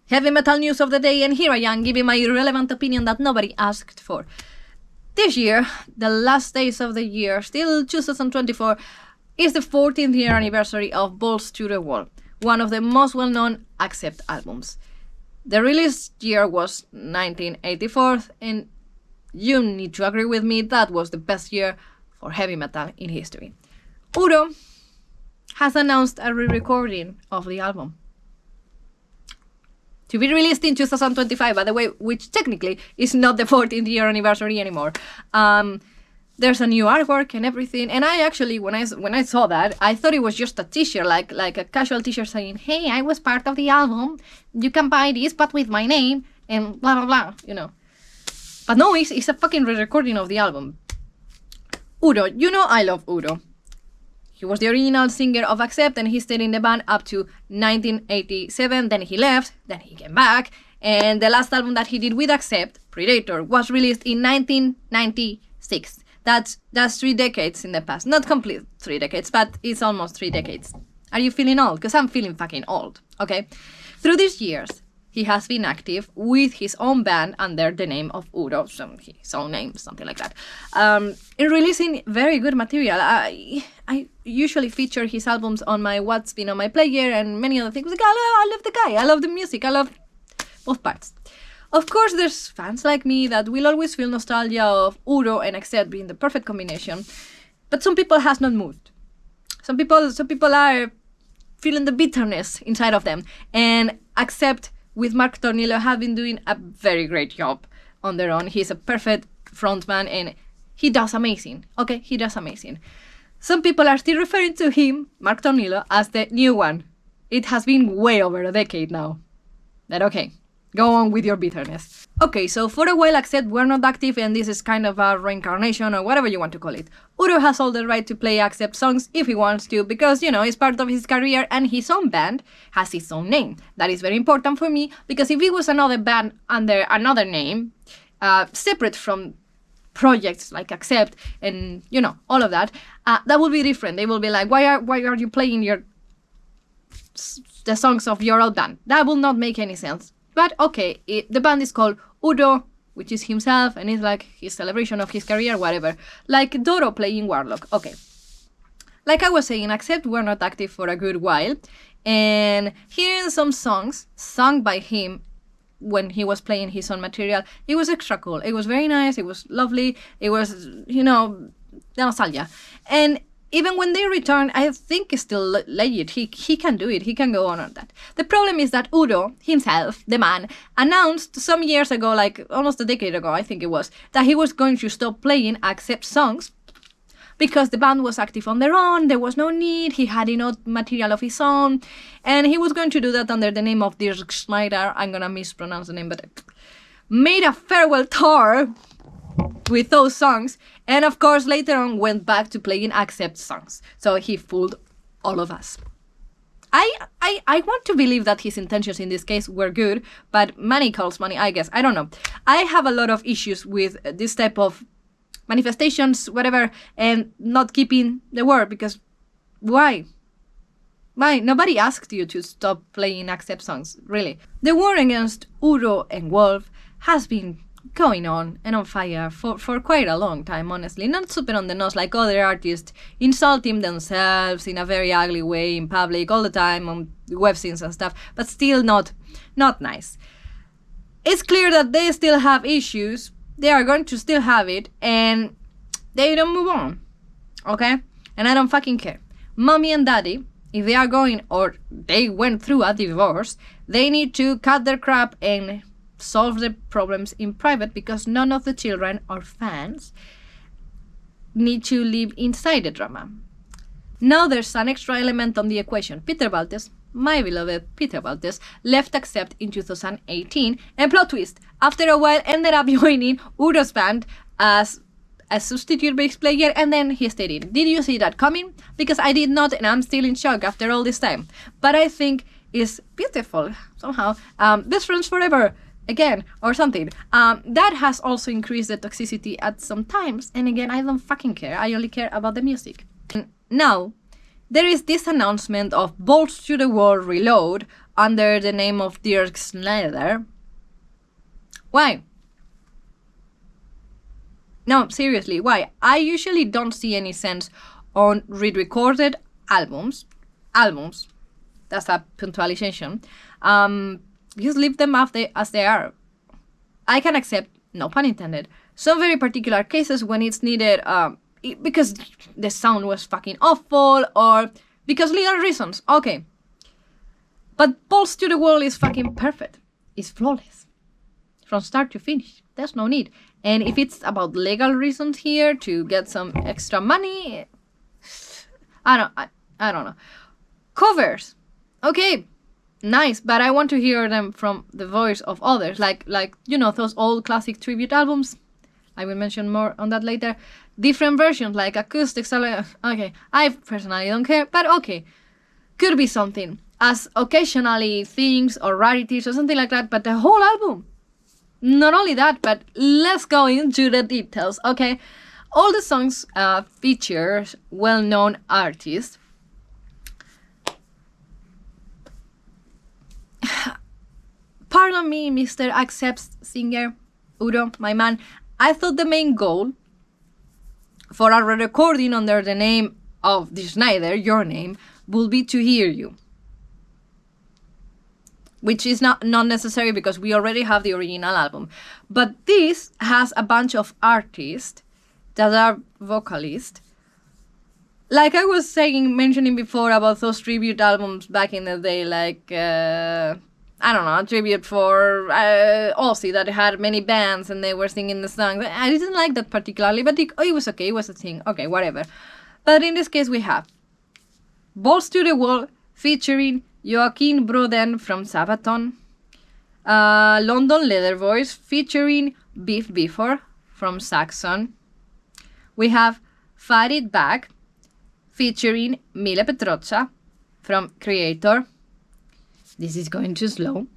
Heavy metal news of the day, and here I am giving my irrelevant opinion that nobody asked for. This year, the last days of the year, still 2024, is the 14th year anniversary of Balls to the Wall, one of the most well-known Accept albums. The release year was 1984, and you need to agree with me, that was the best year for heavy metal in history. Udo has announced a re-recording of the album, to be released in 2025, by the way, which technically is not the 14th year anniversary anymore. There's a new artwork and everything, and I actually, when I saw that, I thought it was just a t-shirt, like a casual t-shirt saying, hey, I was part of the album, you can buy this, but with my name, and blah, blah, blah, you know. But no, it's a fucking re-recording of the album. Udo, you know I love Udo. He was the original singer of Accept, and he stayed in the band up to 1987, then he left, then he came back, and the last album that he did with Accept, Predator, was released in 1996. That's 3 decades in the past. Not complete 3 decades, but it's almost 3 decades. Are you feeling old? Because I'm feeling fucking old, okay? Through these years, he has been active with his own band under the name of Udo, his own name, something like that, in releasing very good material. I usually feature his albums on my What's Been on my player and many other things. Like, I love the guy, I love the music, I love both parts. Of course, there's fans like me that will always feel nostalgia of Udo and Accept being the perfect combination, but some people has not moved. Some people are feeling the bitterness inside of them, and Accept with Mark Tornillo have been doing a very great job on their own. He's a perfect frontman and he does amazing. Okay, he does amazing. Some people are still referring to him, Mark Tornillo, as the new one. It has been way over a decade now. But okay, go on with your bitterness. Okay, so for a while Accept were not active, and this is kind of a reincarnation or whatever you want to call it. Udo has all the right to play Accept songs if he wants to, because, you know, it's part of his career, and his own band has its own name. That is very important for me, because if it was another band under another name, separate from projects like Accept and, you know, all of that, that would be different. They will be like, why are you playing the songs of your old band? That will not make any sense. But okay, the band is called Udo, which is himself, and it's like his celebration of his career, whatever. Like Doro playing Warlock. Okay. Like I was saying, Accept were not active for a good while, and hearing some songs sung by him when he was playing his own material, it was extra cool. It was very nice, it was lovely, it was, you know, nostalgia. And even when they return, I think it's still legit. He can do it. He can go on that. The problem is that Udo himself, the man, announced some years ago, like almost a decade ago, I think it was, that he was going to stop playing Accept songs because the band was active on their own. There was no need. He had enough material of his own, and he was going to do that under the name of Dirk Schneider. I'm gonna mispronounce the name, but made a farewell tour with those songs, and of course later on went back to playing Accept songs. So he fooled all of us. I want to believe that his intentions in this case were good, but money calls money, I guess. I don't know. I have a lot of issues with this type of manifestations, whatever, and not keeping the word, because why? Why? Nobody asked you to stop playing Accept songs, really. The war against Udo and Wolf has been going on and on fire for quite a long time, honestly. Not super on the nose like other artists insulting themselves in a very ugly way in public all the time on web scenes and stuff, but still not nice. It's clear that they still have issues, they are going to still have it, and they don't move on, okay? And I don't fucking care. Mommy and daddy, if they are going, or they went through a divorce, they need to cut their crap and solve the problems in private, because none of the children or fans need to live inside the drama. Now there's an extra element on the equation. Peter Baltes, my beloved Peter Baltes, left Accept in 2018, and plot twist, after a while ended up joining Udo's band as a substitute bass player, and then he stayed in. Did you see that coming? Because I did not, and I'm still in shock after all this time. But I think it's beautiful, somehow. Best friends forever, again, or something. That has also increased the toxicity at some times, and again, I don't fucking care. I only care about the music. And now, there is this announcement of Balls to the Wall Reload under the name of Dirk Snyder. Why? No, seriously, why? I usually don't see any sense on re-recorded albums. That's a punctualization. Just leave them as they are. I can accept, no pun intended, some very particular cases when it's needed because the sound was fucking awful or because legal reasons. Okay. But Balls to the Wall is fucking perfect. It's flawless. From start to finish. There's no need. And if it's about legal reasons here to get some extra money, I don't know. Covers. Okay. Nice, but I want to hear them from the voice of others, like those old classic tribute albums. I will mention more on that later. Different versions, like acoustics. Okay, I personally don't care, but okay, could be something. As occasionally things or rarities or something like that, but the whole album. Not only that, but let's go into the details. Okay, all the songs feature well-known artists. Pardon me, Mr. Accepts singer, Udo, my man. I thought the main goal for a recording under the name of the Schneider, your name, would be to hear you. Which is not necessary because we already have the original album. But this has a bunch of artists that are vocalists. Like I was mentioning before about those tribute albums back in the day, like... I don't know, a tribute for Ozzy that had many bands and they were singing the songs. I didn't like that particularly, but it was okay, it was a thing. Okay, whatever. But in this case we have Balls to the Wall featuring Joaquin Broden from Sabaton, London Leather Voice featuring Beef Bifford from Saxon. We have Fight It Back featuring Mile Petrocha from Creator. This is going too slow.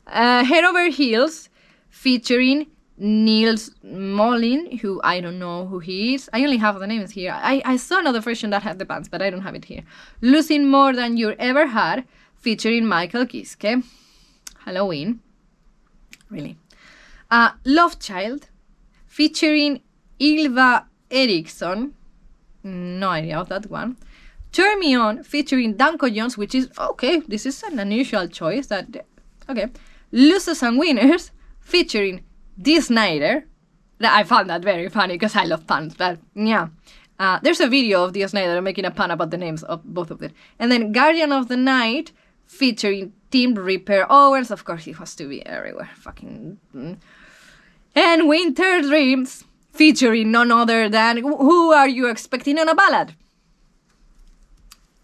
Head Over Heels featuring Niels Molin, who I don't know who he is. I only have the names here. I saw another version that had the bands, but I don't have it here. Losing More Than You Ever Had featuring Michael Kiske. Halloween. Really. Love Child featuring Ylva Eriksson. No idea of that one. Turn Me On featuring Danko Jones, which is, okay, this is an unusual choice. Okay. Losers and Winners featuring Dee Snider. I found that very funny because I love puns, but yeah. There's a video of Dee Snider making a pun about the names of both of them. And then Guardian of the Night featuring Tim Ripper Owens. Of course, he has to be everywhere. Fucking... And Winter Dreams featuring none other than... Who are you expecting on a ballad?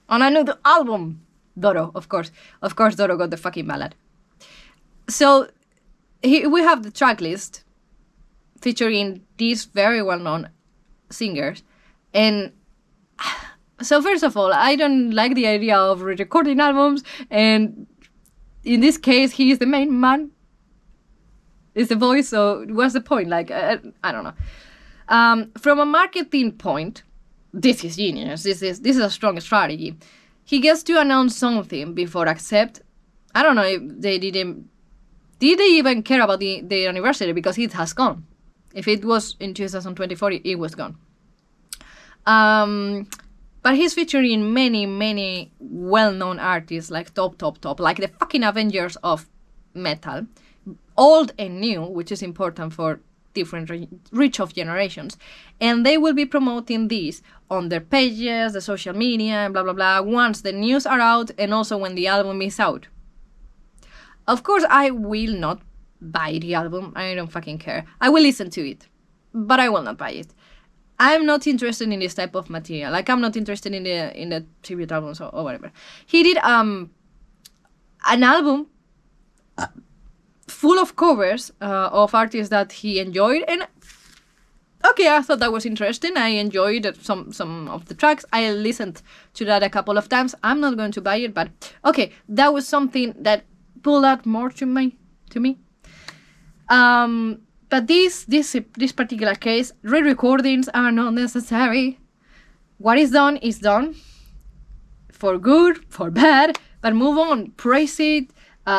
On a new album, Doro, of course. Of course, Doro got the fucking ballad. So, we have the track list featuring these very well-known singers. And so, first of all, I don't like the idea of recording albums. And in this case, he is the main man. Is the voice, so what's the point? Like, I don't know. From a marketing point... This is genius. This is a strong strategy. He gets to announce something before accept. I don't know if they didn't... Did they even care about the anniversary? Because it has gone. If it was in 2024, it was gone. But he's featuring many well-known artists, like top, like the fucking Avengers of metal. Old and new, which is important for different reach of generations, and they will be promoting these on their pages, the social media, and blah blah blah, once the news are out and also when the album is out. Of course, I will not buy the album. I don't fucking care. I will listen to it, but I will not buy it. I'm not interested in this type of material. Like, I'm not interested in the tribute albums or whatever. He did an album full of covers of artists that he enjoyed, and okay, I thought that was interesting. I enjoyed some of the tracks. I listened to that a couple of times. I'm not going to buy it, but okay, that was something that pulled out more to me. But this particular case, re-recordings are not necessary. What is done, for good, for bad, but move on, praise it,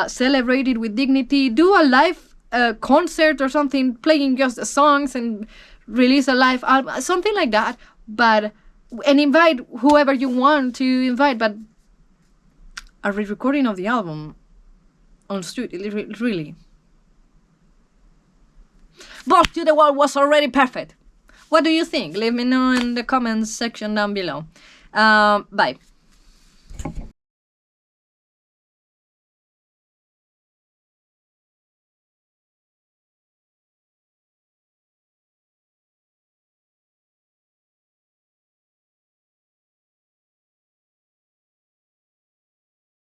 celebrate it with dignity, do a live concert or something, playing just the songs and release a live album, something like that, and invite whoever you want to invite, but a re-recording of the album on studio, really. Balls to the Wall was already perfect. What do you think? Leave me know in the comments section down below. Bye.